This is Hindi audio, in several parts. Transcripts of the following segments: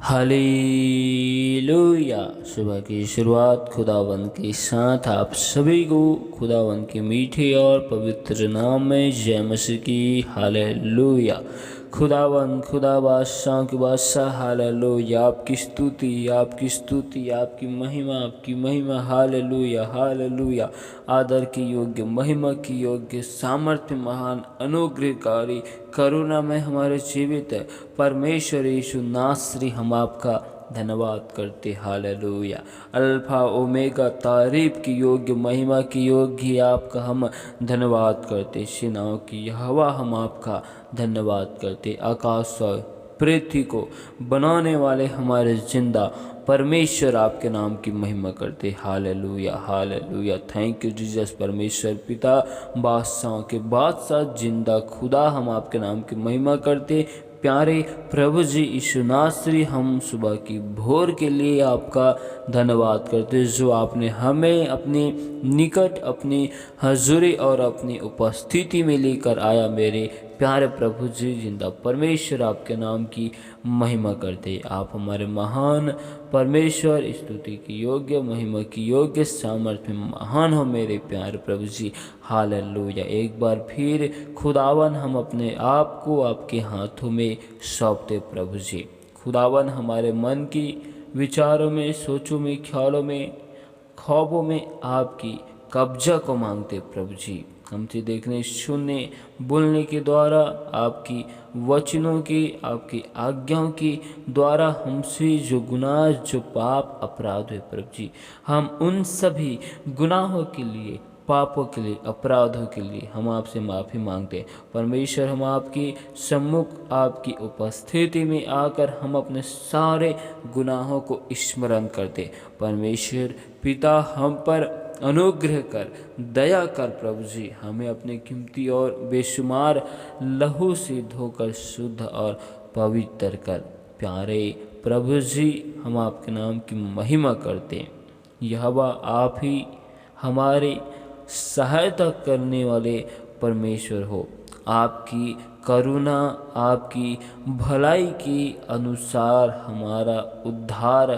हालेलुया। सुबह की शुरुआत खुदावंद के साथ आप सभी को खुदावंद के मीठे और पवित्र नाम में जय मसीह की। हालेलुया। खुदावंद खुदा बादशाह के बादशाह, हालेलुया। आपकी स्तुति, आपकी स्तुति, आपकी महिमा, हालेलुया, हालेलुया। आदर की योग्य, महिमा की योग्य, सामर्थ्य, महान, अनुग्रहकारी, करुणा में हमारे जीवित परमेश्वर यीशु नासरी, हम आपका धन्यवाद करते। हालेलुया। अल्फा ओमेगा, तारीफ की योग्य, महिमा की योग्य आपका हम धन्यवाद करते। सेनाओं की हवा, हम आपका धन्यवाद करते। आकाश और पृथ्वी को बनाने वाले हमारे जिंदा परमेश्वर, आपके नाम की महिमा करते। Hallelujah, hallelujah. Thank you Jesus. परमेश्वर पिता, बादशाहों के बादशाह, जिंदा खुदा, हम आपके नाम की महिमा करते। प्यारे प्रभु जी यीशु नासरी, हम सुबह की भोर के लिए आपका धन्यवाद करते, जो आपने हमें अपने निकट, अपनी हजूरी और अपनी उपस्थिति में लेकर आया। मेरे प्यारे प्रभु जी, जिंदा परमेश्वर, आपके नाम की महिमा करते। आप हमारे महान परमेश्वर, स्तुति की योग्य, महिमा की योग्य, सामर्थ्य में महान हो मेरे प्यारे प्रभु जी। हालेलुया। एक बार फिर खुदावन, हम अपने आप को आपके हाथों में सौंपते प्रभु जी। खुदावन, हमारे मन की विचारों में, सोचों में, ख्यालों में, ख्वाबों में आपकी कब्जा को मांगते प्रभु जी। हमसे देखने, सुनने, बोलने के द्वारा, आपकी वचनों की, आपकी आज्ञाओं की द्वारा हमसे जो गुनाह, जो पाप, अपराध हुए प्रभु जी, हम उन सभी गुनाहों के लिए, पापों के लिए, अपराधों के लिए हम आपसे माफ़ी मांगते हैं परमेश्वर। हम आपकी सम्मुख, आपकी उपस्थिति में आकर हम अपने सारे गुनाहों को स्मरण करते। परमेश्वर पिता, हम पर अनुग्रह कर, दया कर प्रभु जी। हमें अपने कीमती और बेशुमार लहू से धोकर शुद्ध और पवित्र कर। प्यारे प्रभु जी, हम आपके नाम की महिमा करते हैं। यहोवा, आप ही हमारे सहायता करने वाले परमेश्वर हो। आपकी करुणा, आपकी भलाई के अनुसार हमारा उद्धार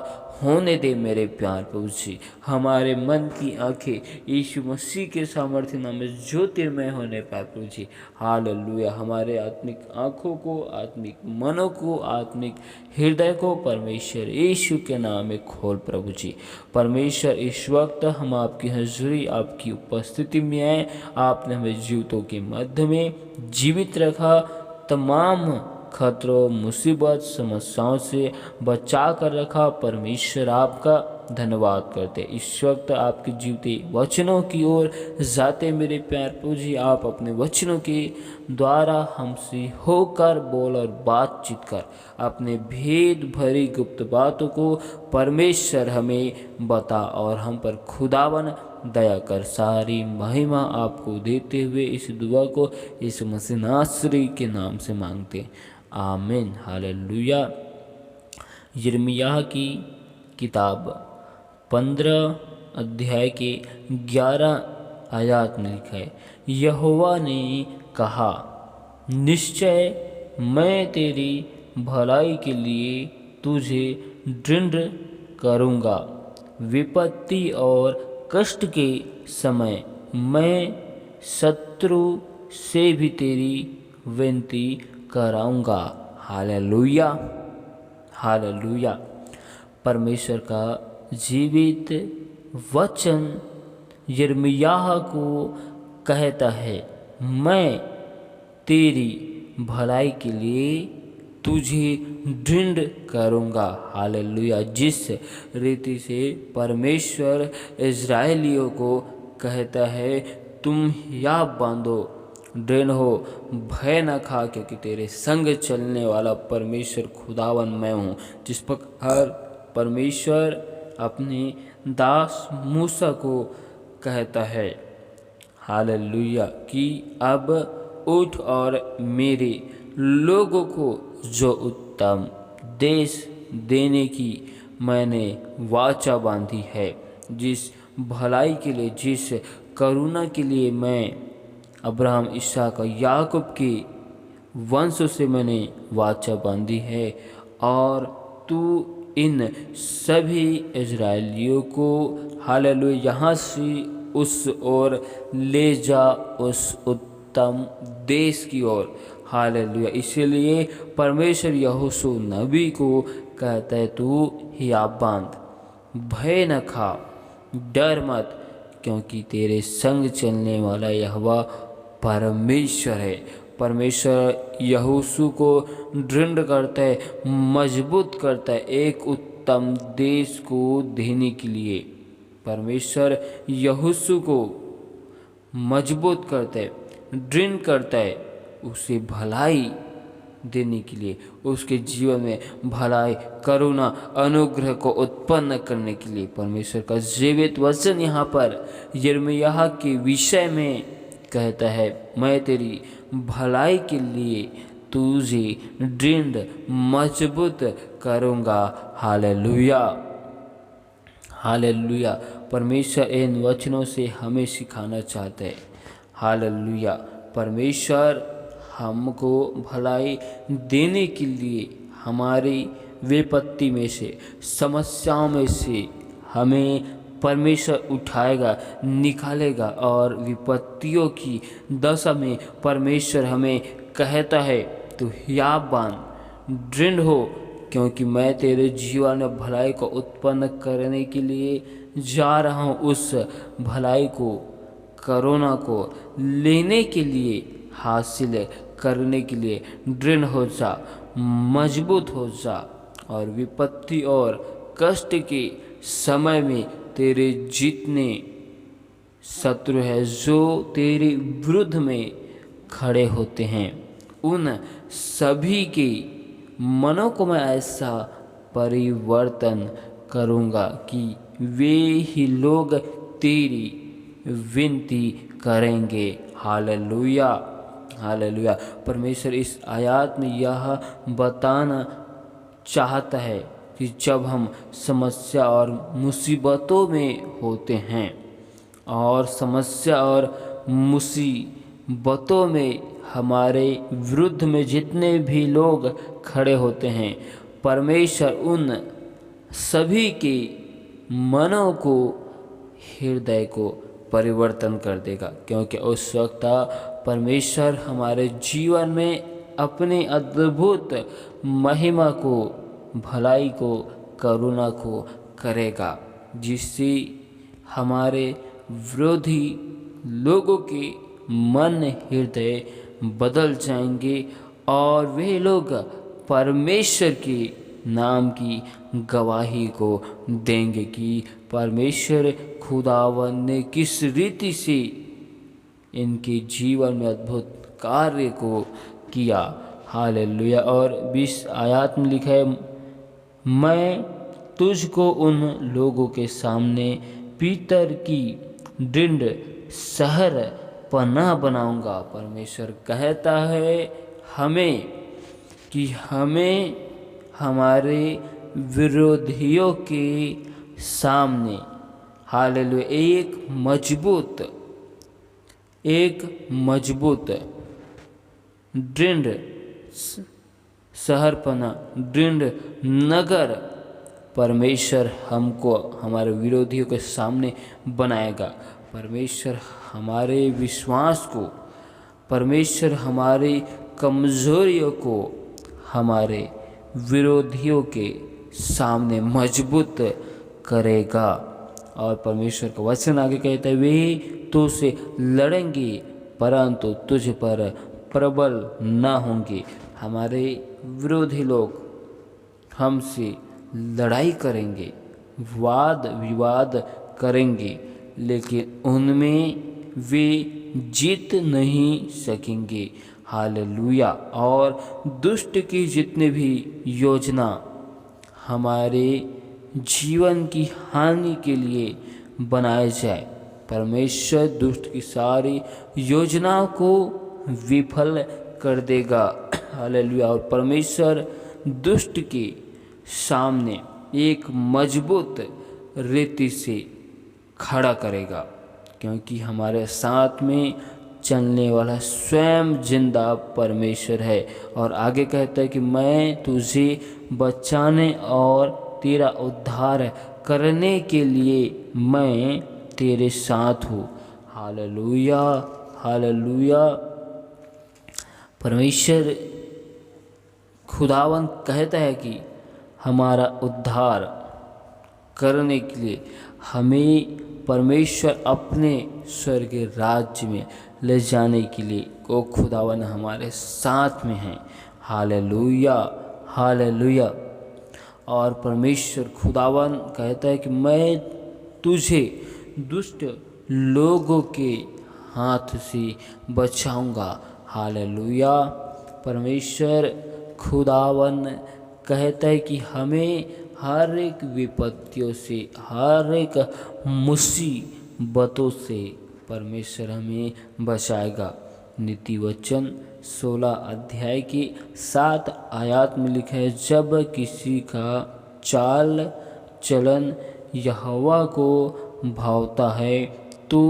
होने दे मेरे प्यार प्रभु जी। हमारे मन की आंखें यीशु मसीह के सामर्थ्य नाम में ज्योतिर्मय होने पाए प्रभु जी। हालेलुया। हमारे आत्मिक आंखों को, आत्मिक मनों को, आत्मिक हृदय को परमेश्वर यीशु के नाम में खोल प्रभु जी। परमेश्वर, इस वक्त हम आपकी हजूरी, आपकी उपस्थिति में आए। आपने हमें जीवितों के मध्य में जीवित रखा। तमाम खतरों, मुसीबत, समस्याओं से बचा कर रखा। परमेश्वर, आपका धन्यवाद करते। इस वक्त आपके जीवते वचनों की ओर जाते मेरे प्यार प्रभु जी। आप अपने वचनों के द्वारा हमसे होकर, बोल और बातचीत कर, अपने भेद भरी गुप्त बातों को परमेश्वर हमें बता, और हम पर खुदावन दया कर। सारी महिमा आपको देते हुए इस दुआ को यीशु मसीह नासरी के नाम से मांगते। आमीन। हालेलुया। यिर्मयाह की किताब 15 अध्याय के 11 आयत में लिखा है, यहोवा ने कहा, निश्चय मैं तेरी भलाई के लिए तुझे दृढ़ करूँगा। विपत्ति और कष्ट के समय मैं शत्रु से भी तेरी विनती कराऊंगा। Hallelujah, hallelujah. परमेश्वर का जीवित वचन यिर्मयाह को कहता है, मैं तेरी भलाई के लिए तुझे दृढ़ करूँगा। हालेलुया। जिस रीति से परमेश्वर इज़राइलियों को कहता है, तुम याद बांधो, दृढ़ हो, भय न खा, क्योंकि तेरे संग चलने वाला परमेश्वर खुदावन मैं हूँ। जिस प्रकार परमेश्वर अपने दास मूसा को कहता है, हालेलुया, कि अब उठ और मेरे लोगों को जो उत्तम देश देने की मैंने वाचा बांधी है, जिस भलाई के लिए, जिस करुणा के लिए मैं अब्राहम, इसहाक और याकूब के वंश से मैंने वाचा बांधी है, और तू इन सभी इजरायलियों को हालेलुया यहाँ से उस ओर ले जा, उस उत्तम देश की ओर। हालेलुया। इसीलिए परमेश्वर यहोशू नबी को कहता है, तू हियाव बांध, भय न खा, डर मत, क्योंकि तेरे संग चलने वाला यहोवा परमेश्वर है। परमेश्वर यहोशू को दृढ़ करता है, मजबूत करता है एक उत्तम देश को देने के लिए। परमेश्वर यहोशू को मजबूत करता है, दृढ़ करता है, उसे भलाई देने के लिए, उसके जीवन में भलाई, करुणा, अनुग्रह को उत्पन्न करने के लिए। परमेश्वर का जीवित वचन यहाँ पर यिर्मयाह के विषय में कहता है, मैं तेरी भलाई के लिए तुझे दृढ़ मजबूत करूँगा। Hallelujah, hallelujah. परमेश्वर इन वचनों से हमें सिखाना चाहते हैं। हालेलुया। परमेश्वर हमको भलाई देने के लिए हमारी विपत्ति में से, समस्याओं में से हमें परमेश्वर उठाएगा, निकालेगा। और विपत्तियों की दशा में परमेश्वर हमें कहता है, तू हियाव बांध, दृढ़ हो, क्योंकि मैं तेरे जीवन में भलाई को उत्पन्न करने के लिए जा रहा हूँ। उस भलाई को, करुणा को लेने के लिए, हासिल करने के लिए दृढ़ हो जा, मजबूत हो जा। और विपत्ति और कष्ट के समय में तेरे जितने शत्रु हैं जो तेरे विरुद्ध में खड़े होते हैं, उन सभी के मनों को मैं ऐसा परिवर्तन करूँगा कि वे ही लोग तेरी विनती करेंगे। Hallelujah, hallelujah. परमेश्वर इस आयत में यह बताना चाहता है कि जब हम समस्या और मुसीबतों में होते हैं, और समस्या और मुसीबतों में हमारे विरुद्ध में जितने भी लोग खड़े होते हैं, परमेश्वर उन सभी के मनों को, हृदय को परिवर्तन कर देगा। क्योंकि उस वक्त परमेश्वर हमारे जीवन में अपनी अद्भुत महिमा को, भलाई को, करुणा को करेगा, जिससे हमारे विरोधी लोगों के मन, हृदय बदल जाएंगे और वे लोग परमेश्वर के नाम की गवाही को देंगे कि परमेश्वर खुदावन ने किस रीति से इनके जीवन में अद्भुत कार्य को किया। हालेलुया। और 20 आयत में लिखा है, मैं तुझको उन लोगों के सामने पीतर की दृढ़ शहर पनाह बनाऊंगा। परमेश्वर कहता है हमें कि हमें हमारे विरोधियों के सामने, हालेलुया, एक मजबूत दृढ़ शहरपना, दृढ़ नगर परमेश्वर हमको हमारे विरोधियों के सामने बनाएगा। परमेश्वर हमारे विश्वास को, परमेश्वर हमारी कमजोरियों को हमारे विरोधियों के सामने मजबूत करेगा। और परमेश्वर का वचन आगे कहता है, वे तुझसे लड़ेंगे परंतु तुझ पर प्रबल न होंगे। हमारे विरोधी लोग हमसे लड़ाई करेंगे, वाद विवाद करेंगे, लेकिन उनमें वे जीत नहीं सकेंगे। हालेलुया। और दुष्ट की जितने भी योजना हमारे जीवन की हानि के लिए बनाए जाए, परमेश्वर दुष्ट की सारी योजनाओं को विफल कर देगा। हालेलुया। और परमेश्वर दुष्ट के सामने एक मजबूत रीति से खड़ा करेगा, क्योंकि हमारे साथ में चलने वाला स्वयं जिंदा परमेश्वर है। और आगे कहता है कि मैं तुझे बचाने और तेरा उद्धार करने के लिए मैं तेरे साथ हूँ। Hallelujah, hallelujah. परमेश्वर खुदावन कहता है कि हमारा उद्धार करने के लिए हमें परमेश्वर अपने स्वर्ग राज्य में ले जाने के लिए वो खुदावन हमारे साथ में है। Hallelujah, hallelujah. और परमेश्वर खुदावन कहता है कि मैं तुझे दुष्ट लोगों के हाथ से बचाऊंगा। हालेलुया। परमेश्वर खुदावन कहता है कि हमें हर एक विपत्तियों से, हर एक मुसीबतों से परमेश्वर हमें बचाएगा। नीति वचन 16 अध्याय की 7 आयत में लिखा है, जब किसी का चाल चलन यहोवा को भावता है तो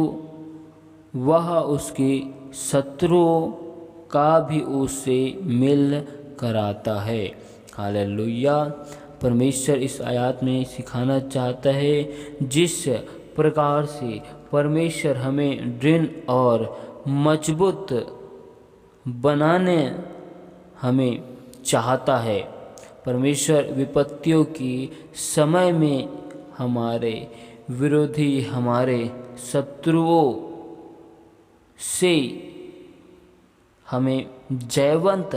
वह उसके शत्रुओं का भी उससे मेल कराता है। हालेलुया। परमेश्वर इस आयत में सिखाना चाहता है जिस प्रकार से परमेश्वर हमें दृढ़ और मजबूत बनाने हमें चाहता है। परमेश्वर विपत्तियों की समय में हमारे विरोधी, हमारे शत्रुओं से हमें जयवंत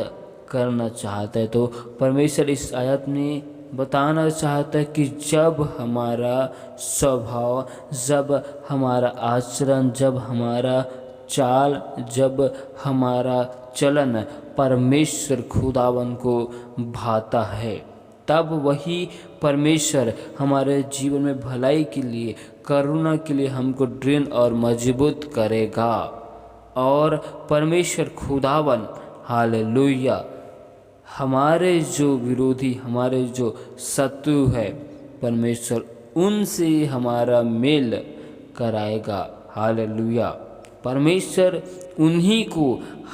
करना चाहता है। तो परमेश्वर इस आयत में बताना चाहता है कि जब हमारा स्वभाव, जब हमारा आचरण, जब हमारा चाल, जब हमारा चलन परमेश्वर खुदावन को भाता है, तब वही परमेश्वर हमारे जीवन में भलाई के लिए, करुणा के लिए हमको दृढ़ और मजबूत करेगा। और परमेश्वर खुदावन, हालेलुया, हमारे जो विरोधी, हमारे जो शत्रु है, परमेश्वर उनसे हमारा मेल कराएगा। हालेलुया। परमेश्वर उन्हीं को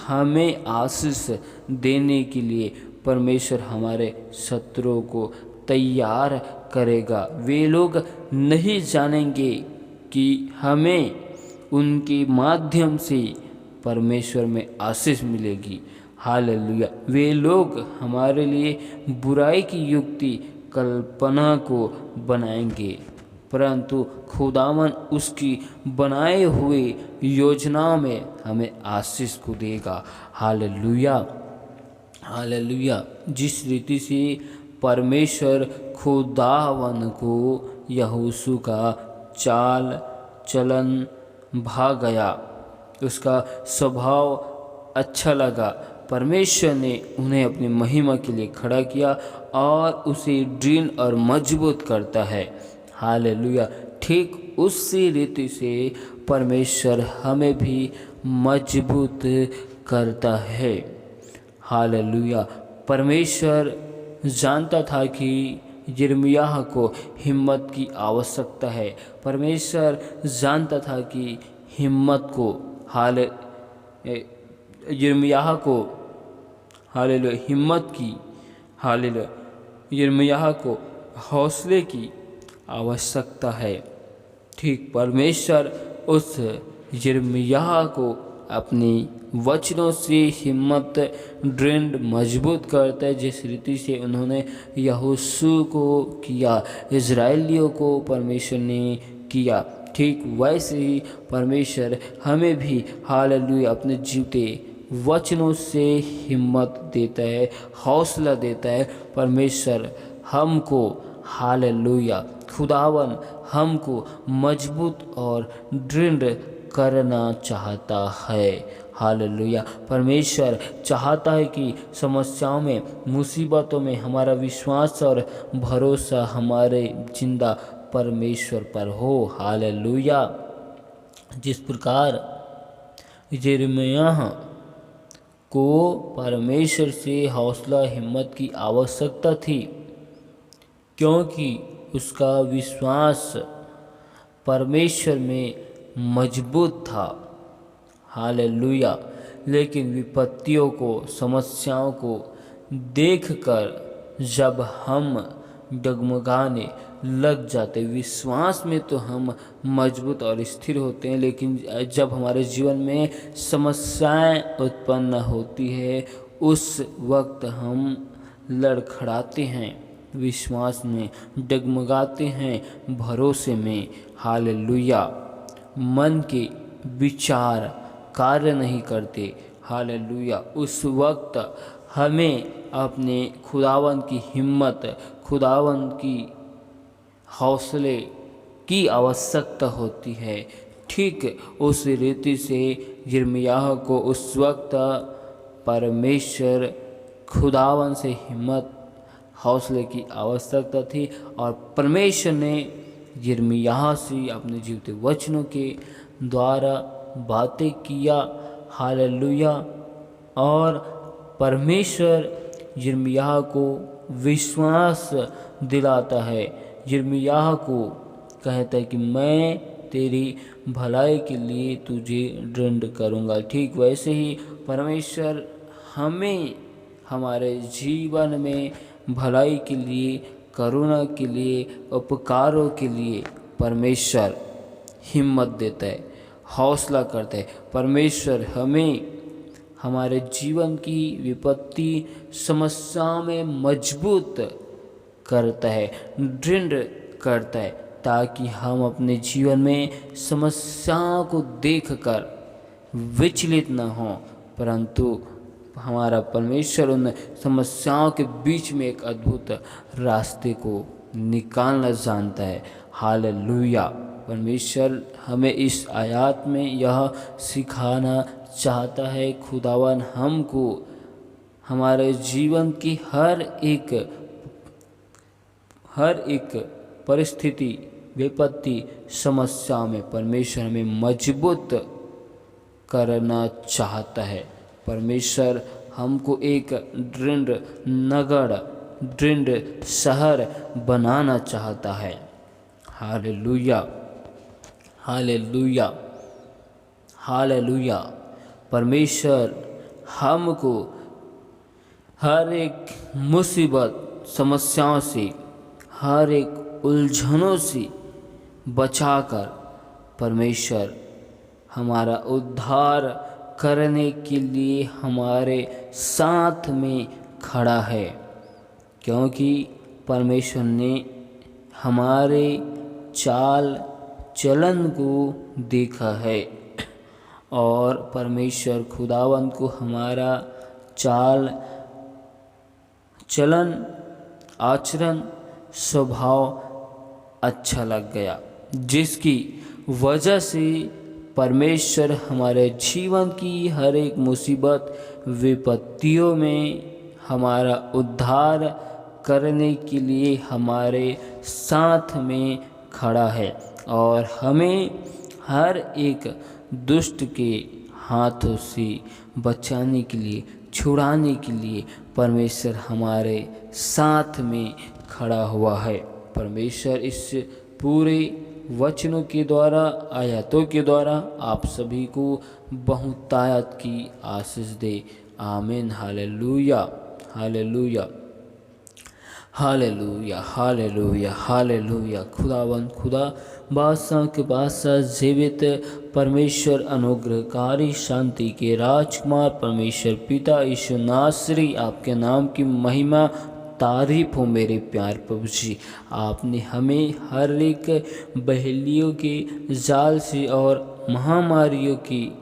हमें आशीष देने के लिए परमेश्वर हमारे शत्रुओं को तैयार करेगा। वे लोग नहीं जानेंगे कि हमें उनके माध्यम से परमेश्वर में आशीष मिलेगी। हालेलुया। वे लोग हमारे लिए बुराई की युक्ति कल्पना को बनाएंगे, परंतु खुदावन उसकी बनाए हुए योजना में हमें आशीष को देगा। Hallelujah, hallelujah. जिस रीति से परमेश्वर खुदावन को यहोशू का चाल चलन भा गया, उसका स्वभाव अच्छा लगा, परमेश्वर ने उन्हें अपनी महिमा के लिए खड़ा किया और उसे दृढ़ और मजबूत करता है। हालेलुया। ठीक उसी रीति से परमेश्वर हमें भी मजबूत करता है। हालेलुया। परमेश्वर जानता था कि यिर्मयाह को हिम्मत की आवश्यकता है। परमेश्वर जानता था कि हिम्मत को यिर्मयाह को हालेलुया हिम्मत की, हालेलुया यिर्मयाह को हौसले की आवश्यकता है। ठीक परमेश्वर उस यिर्मयाह को अपनी वचनों से हिम्मत दृढ़ मजबूत करता है। जिस रीति से उन्होंने यहोशू को किया, इजराइलियों को परमेश्वर ने किया, ठीक वैसे ही परमेश्वर हमें भी हालेलुया अपने जीवते वचनों से हिम्मत देता है, हौसला देता है। परमेश्वर हमको हालेलुया, खुदावन हमको मजबूत और दृढ़ करना चाहता है। हालेलुया। परमेश्वर चाहता है कि समस्याओं में, मुसीबतों में हमारा विश्वास और भरोसा हमारे जिंदा परमेश्वर पर हो। हालेलुया। जिस प्रकार यिर्मयाह को परमेश्वर से हौसला हिम्मत की आवश्यकता थी, क्योंकि उसका विश्वास परमेश्वर में मजबूत था। हालेलुया। लेकिन विपत्तियों को, समस्याओं को देखकर जब हम डगमगाने लग जाते, विश्वास में तो हम मजबूत और स्थिर होते हैं, लेकिन जब हमारे जीवन में समस्याएं उत्पन्न होती है उस वक्त हम लड़खड़ाते हैं, विश्वास में डगमगाते हैं, भरोसे में। हालेलुया। मन के विचार कार्य नहीं करते। हालेलुया। उस वक्त हमें अपने खुदावंद की हिम्मत, खुदावंद की हौसले की आवश्यकता होती है। ठीक उस रीति से यिर्मयाह को उस वक्त परमेश्वर खुदावंद से हिम्मत, हौसले की आवश्यकता थी और परमेश्वर ने यिर्मयाह से अपने जीवते वचनों के द्वारा बातें किया। हालेलुया। और परमेश्वर यिर्मयाह को विश्वास दिलाता है, यिर्मयाह को कहता है कि मैं तेरी भलाई के लिए तुझे दंड करूँगा। ठीक वैसे ही परमेश्वर हमें हमारे जीवन में भलाई के लिए, करुणा के लिए, उपकारों के लिए परमेश्वर हिम्मत देता है, हौसला करता है। परमेश्वर हमें हमारे जीवन की विपत्ति, समस्याओं में मजबूत करता है, दृढ़ करता है, ताकि हम अपने जीवन में समस्याओं को देखकर विचलित न हों, परंतु हमारा परमेश्वर उन समस्याओं के बीच में एक अद्भुत रास्ते को निकालना जानता है। हालेलुया। परमेश्वर हमें इस आयत में यह सिखाना चाहता है, खुदावन हमको हमारे जीवन की हर एक परिस्थिति, विपत्ति, समस्या में परमेश्वर हमें मजबूत करना चाहता है। परमेश्वर हमको एक दृढ़ नगर, दृढ़ शहर बनाना चाहता है। Hallelujah, hallelujah, hallelujah. परमेश्वर हमको हर एक मुसीबत, समस्याओं से, हर एक उलझनों से बचाकर परमेश्वर हमारा उद्धार करने के लिए हमारे साथ में खड़ा है, क्योंकि परमेश्वर ने हमारे चाल चलन को देखा है और परमेश्वर खुदावंद को हमारा चाल चलन, आचरण, स्वभाव अच्छा लग गया, जिसकी वजह से परमेश्वर हमारे जीवन की हर एक मुसीबत, विपत्तियों में हमारा उद्धार करने के लिए हमारे साथ में खड़ा है और हमें हर एक दुष्ट के हाथों से बचाने के लिए, छुड़ाने के लिए परमेश्वर हमारे साथ में खड़ा हुआ है। परमेश्वर इस पूरे वचनों के द्वारा, आयतों के द्वारा आप सभी को बहुतायत की आशीष दे। आमीन। Hallelujah, hallelujah, hallelujah, hallelujah, hallelujah. खुदावंद, खुदा बादशाह के बादशाह, जीवित परमेश्वर, अनुग्रहकारी, शांति के राजकुमार परमेश्वर पिता यीशु नासरी, आपके नाम की महिमा तारीफ हो मेरे प्यार प्रभु जी। आपने हमें हर एक बहेलियों के जाल से और महामारियों की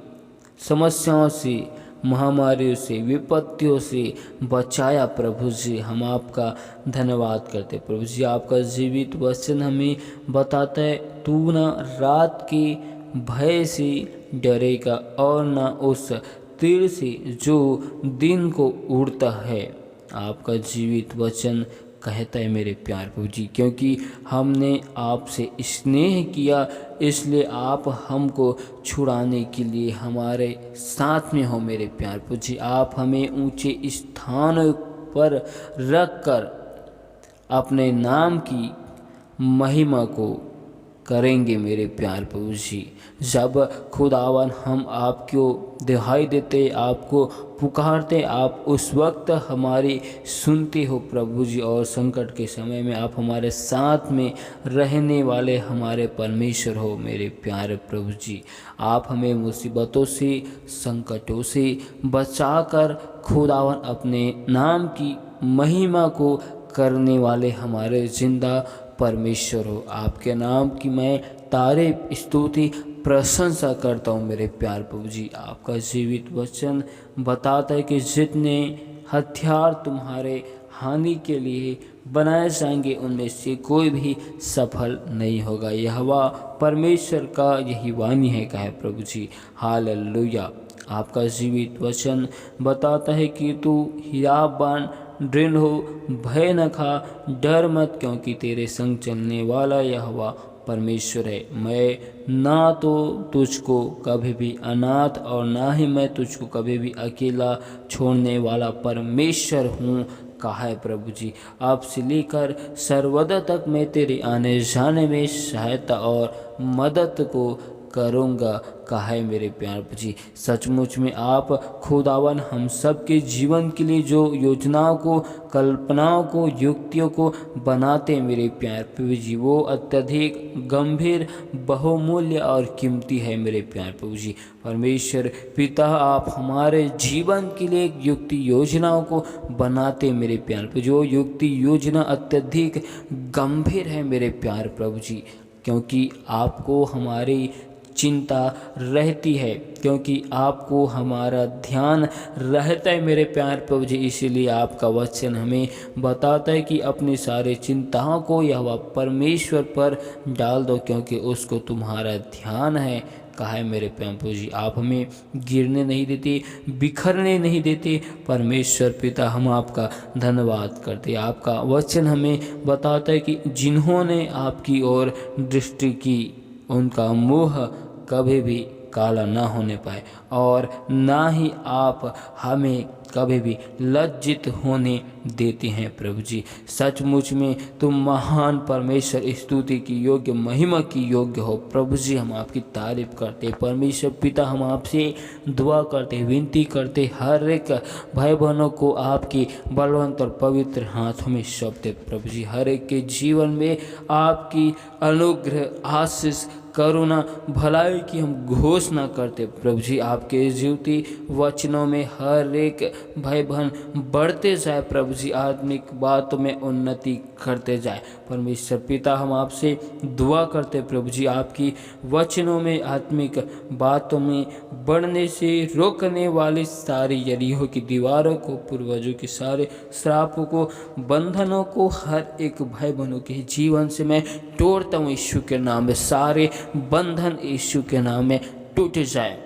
समस्याओं से, महामारियों से, विपत्तियों से बचाया प्रभु जी। हम आपका धन्यवाद करते प्रभु जी। आपका जीवित वचन हमें बताता है, तू न रात के भय से डरेगा और न उस तीर से जो दिन को उड़ता है। आपका जीवित वचन कहता है मेरे प्यार प्रभु जी, क्योंकि हमने आपसे स्नेह किया, इसलिए आप हमको छुड़ाने के लिए हमारे साथ में हो मेरे प्यार प्रभु जी। आप हमें ऊंचे स्थानों पर रख कर अपने नाम की महिमा को करेंगे मेरे प्यार प्रभु जी। जब खुदावन हम आपको दुहाई देते, आपको पुकारते, आप उस वक्त हमारी सुनते हो प्रभु जी। और संकट के समय में आप हमारे साथ में रहने वाले हमारे परमेश्वर हो मेरे प्यारे प्रभु जी। आप हमें मुसीबतों से, संकटों से बचाकर खुदावन अपने नाम की महिमा को करने वाले हमारे जिंदा परमेश्वर हो। आपके नाम की मैं तारीफ, स्तुति, प्रशंसा करता हूँ मेरे प्यार प्रभु जी। आपका जीवित वचन बताता है कि जितने हथियार तुम्हारे हानि के लिए बनाए जाएंगे उनमें से कोई भी सफल नहीं होगा। यहोवा परमेश्वर का यही वाणी है कहे प्रभु जी। हालेलुया। आपका जीवित वचन बताता है कि तू हियाबान दृढ़ हो, भय न खा, डर मत, क्योंकि तेरे संग चलने वाला यहोवा परमेश्वर है। मैं ना तो तुझको कभी भी अनाथ और ना ही मैं तुझको कभी भी अकेला छोड़ने वाला परमेश्वर हूँ कहा है प्रभु जी। अब से लेकर सर्वदा तक मैं तेरे आने जाने में सहायता और मदद को करूँगा कहा है मेरे प्यार जी। सचमुच में आप खुदावन हम सब के जीवन के लिए जो योजनाओं को, कल्पनाओं को, युक्तियों को बनाते मेरे प्यार प्रभु जी, वो अत्यधिक गंभीर, बहुमूल्य और कीमती है मेरे प्यार प्रभु जी। परमेश्वर पिता आप हमारे जीवन के लिए युक्ति योजनाओं को बनाते मेरे प्यार प्रभु जी। वो युक्ति योजना अत्यधिक गंभीर है मेरे प्यार प्रभु जी, क्योंकि आपको हमारी चिंता रहती है, क्योंकि आपको हमारा ध्यान रहता है मेरे प्यार प्रभु जी। इसीलिए आपका वचन हमें बताता है कि अपनी सारी चिंताओं को यहोवा परमेश्वर पर डाल दो, क्योंकि उसको तुम्हारा ध्यान है कहा है मेरे प्यार प्रभु जी। आप हमें गिरने नहीं देते, बिखरने नहीं देते परमेश्वर पिता। हम आपका धन्यवाद करते। आपका वचन हमें बताता है कि जिन्होंने आपकी ओर दृष्टि की उनका मुँह कभी भी काला ना होने पाए, और ना ही आप हमें कभी भी लज्जित होने देते हैं प्रभु जी। सचमुच में तुम महान परमेश्वर, स्तुति की योग्य, महिमा की योग्य हो प्रभु जी। हम आपकी तारीफ करते परमेश्वर पिता। हम आपसे दुआ करते, विनती करते, हर एक भाई बहनों को आपके बलवंत और पवित्र हाथों में सौंपते प्रभु जी। हर एक के जीवन में आपकी अनुग्रह, आशीष, करुणा, भलाई की हम घोषणा करते प्रभु जी। आपके जीवती वचनों में हर एक भाई बहन बढ़ते जाए प्रभु जी, आत्मिक बातों में उन्नति करते जाए परमेश्वर पिता। हम आपसे दुआ करते प्रभु जी, आपकी वचनों में, आत्मिक बातों में बढ़ने से रोकने वाली सारी यरीहो की दीवारों को, पूर्वजों के सारे श्रापों को, बंधनों को हर एक भाई बहनों के जीवन से मैं तोड़ता हूँ यीशु के नाम में। सारे बंधन यीशु के नाम में टूट जाए,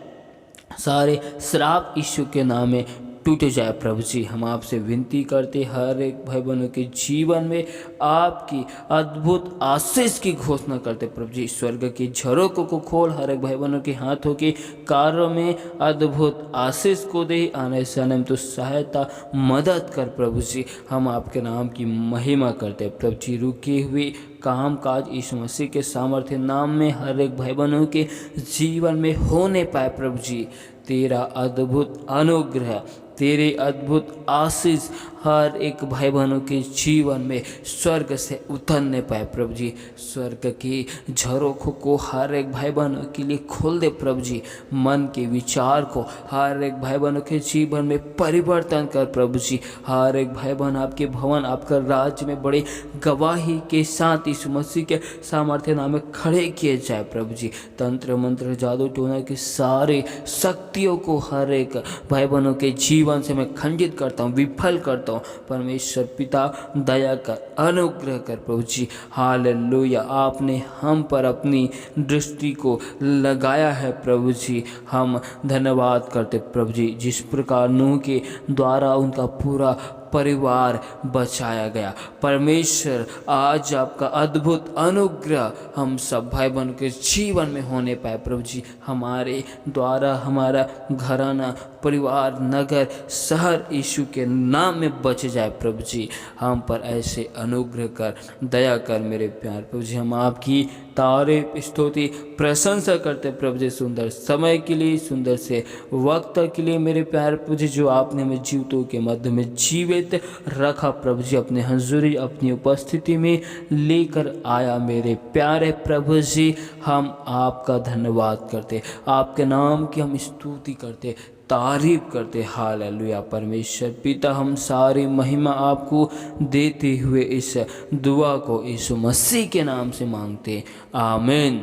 सारे श्राप यीशु के नाम में टूट जाए प्रभु जी। हम आपसे विनती करते हर एक भाई बहनों के जीवन में आपकी अद्भुत आशीष की घोषणा करते प्रभु जी। स्वर्ग की झरोकों को खोल, हर एक भाई बहनों के हाथों के कार्यों में अद्भुत आशीष को दे, आने जाने में तो सहायता, मदद कर प्रभु जी। हम आपके नाम की महिमा करते प्रभु जी। रुके हुए काम काज यीशु मसीह के सामर्थ्य नाम में हर एक भाई बहनों के जीवन में होने पाए प्रभु जी। तेरा अद्भुत अनुग्रह, तेरे अद्भुत आशीष हर एक भाई बहनों के जीवन में स्वर्ग से उतरने पाए प्रभु जी। स्वर्ग की झरोखों को हर एक भाई बहनों के लिए खोल दे प्रभु जी। मन के विचार को हर एक भाई बहनों के जीवन में परिवर्तन कर प्रभु जी। हर एक भाई बहन आपके भवन, आपका राज्य में बड़े गवाही के साथ यीशु मसीह के सामर्थ्य नाम में खड़े किए जाए प्रभु जी। तंत्र मंत्र, जादू टोना की सारे शक्तियों को हर एक भाई बहनों के जीवन से मैं खंडित करता हूँ, विफल करता हूँ परमेश्वर पिता। दया कर, अनुग्रह कर प्रभु जी। हालेलुया। आपने हम पर अपनी दृष्टि को लगाया है प्रभु जी। हम धन्यवाद करते प्रभु जी। जिस प्रकार नूह के द्वारा उनका पूरा परिवार बचाया गया। परमेश्वर आज आपका अद्भुत अनुग्रह हम सब भाई बहन के जीवन में होने पाए प्रभु जी। हमारे द्वारा हमारा घराना, परिवार, नगर, शहर यीशु के नाम में बच जाए प्रभु जी। हम पर ऐसे अनुग्रह कर, दया कर मेरे प्यार प्रभु जी। हम आपकी तारीफ, स्तुति, प्रशंसा करते प्रभु जी, सुंदर समय के लिए, सुंदर से वक्त के लिए मेरे प्यार प्रभु जी, जो आपने हमें जीवितों के मध्य में जीवित रखा प्रभु जी, अपने हजूरी, अपनी उपस्थिति में लेकर आया मेरे प्यारे प्रभु जी। हम आपका धन्यवाद करते, आपके नाम की हम स्तुति करते, तारीफ करते। हालेलुया। परमेश्वर पिता, हम सारी महिमा आपको देते हुए इस दुआ को यीशु मसीह के नाम से मांगते, आमीन।